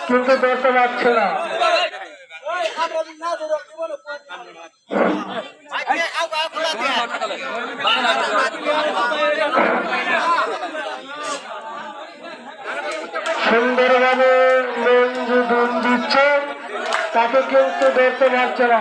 কিন্তু ধরতে পারছে না। সুন্দরভাবে মঞ্জু ধুম দিচ্ছে, তাকে কিন্তু ধরতে পারছে না।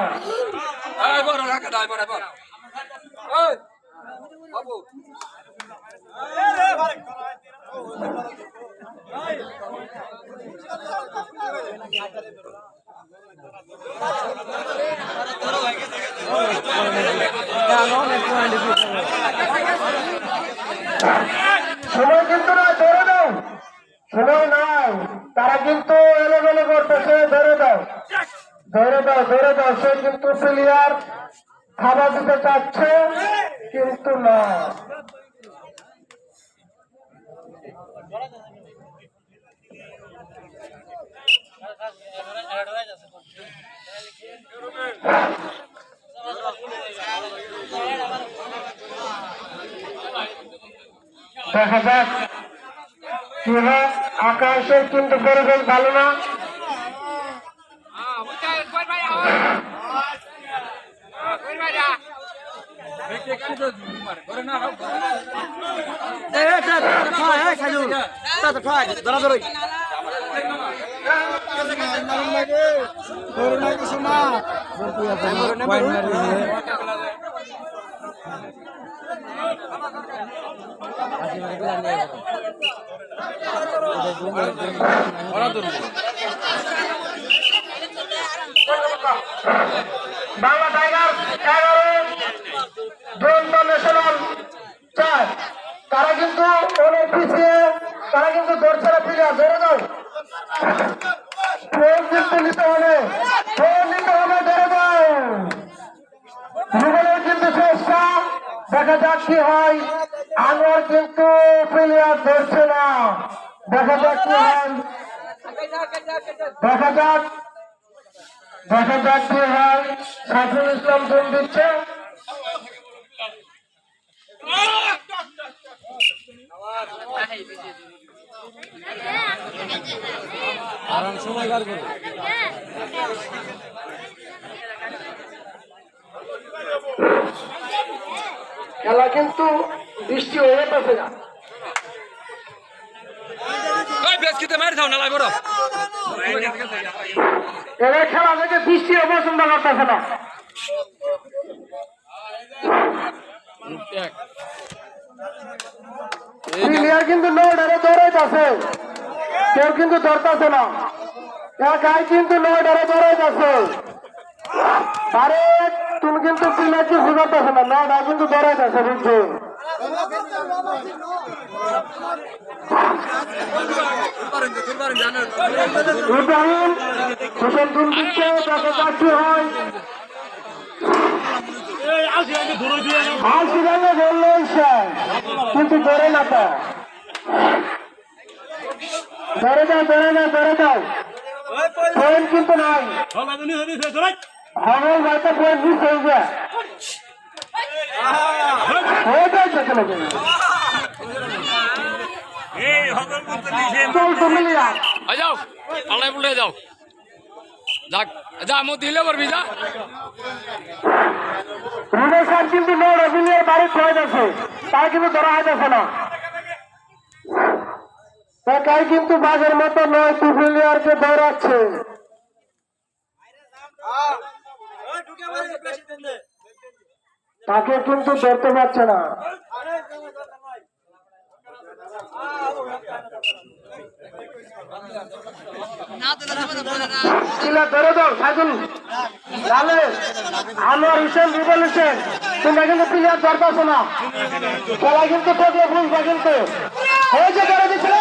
সময় কিন্তু না, ধরে দাও, সময় নাই, তারা কিন্তু এলোমেলো করতেছে। ধরে দাও, ধরে দাও, ধরে দাও। সে কিন্তু প্লেয়ার খাবার দিতে চাচ্ছে কিন্তু না। দেখা যাক কি হয়। আকাশের কিন্তু পরিবেশ ভালো না। বাংলা টাইগার 11 ন্যাশনাল 4, তারা কিন্তু অনেক পিছিয়ে, তারা কিন্তু ধরছে না। প্লেয়ার ধরে দাও, ফোন কিন্তু নিতে হবে, ফোন নিতে হবে, ধরে দাও। যুগলের কিন্তু চেষ্টা, দেখা যাক কি হয়। আনোয়ার কিন্তু প্লেয়ার ধরছে না, দেখা যাক কি হয়, দেখা যাক, দেখা যাক কি হয়। সাইফুল ইসলাম ফোন দিচ্ছে। খেলা কিন্তু বৃষ্টি হয়ে যেতেছে না। এবার খেলা থেকে বৃষ্টি পছন্দ করতেছে না। প্লেয়ার কিন্তু নয়ডারে দৌড়াইতেছে, কেউ কিন্তু ধরতেছে না। একাই কিন্তু নয়ডারে দৌড়াইতেছে। আরে তুমি কিন্তু প্লেয়ার কিছু করতেছে না, নয়ডা কিন্তু দৌড়াইতেছে, বুঝছো? ইব্রাহিম হোসেন ধুম দিচ্ছে, তাকে চাকরি হয়। আলসি ভাঙে ধরলো কিন্তু ধরে না, তা ধরে দাও, ধরে না, ধরে দাও। পয়েন্ট কিন্তু নাই, হমল ভাইটা পয়েন্ট মিস হয়ে যায়, হয়ে যাচ্ছে চলে যাবে। চলতো মিলিয়া যাও, পাল্লাই পুল্লাই যাও, যাক যা মো দিলে পারবি যা। রুমেশার কিন্তু নোট অভিনয়ের বাড়ি হয়ে যাচ্ছে, তাই কিন্তু ধরা হয়ে না। তাই কিন্তু বাঘের মতো নয়, প্লেয়ারকে দৌড়াচ্ছে। তাকে কিন্তু ধরতে পারছে না। ধরে দাও সাইদুল, আনোয়ার হোসেন, রুবেল হোসেন, তোমরা কিন্তু প্লেয়ার ধরতেছো না। খেলা কিন্তু ঠকলে বুঝবা কিন্তু। ওই যে ধরে দিচ্ছে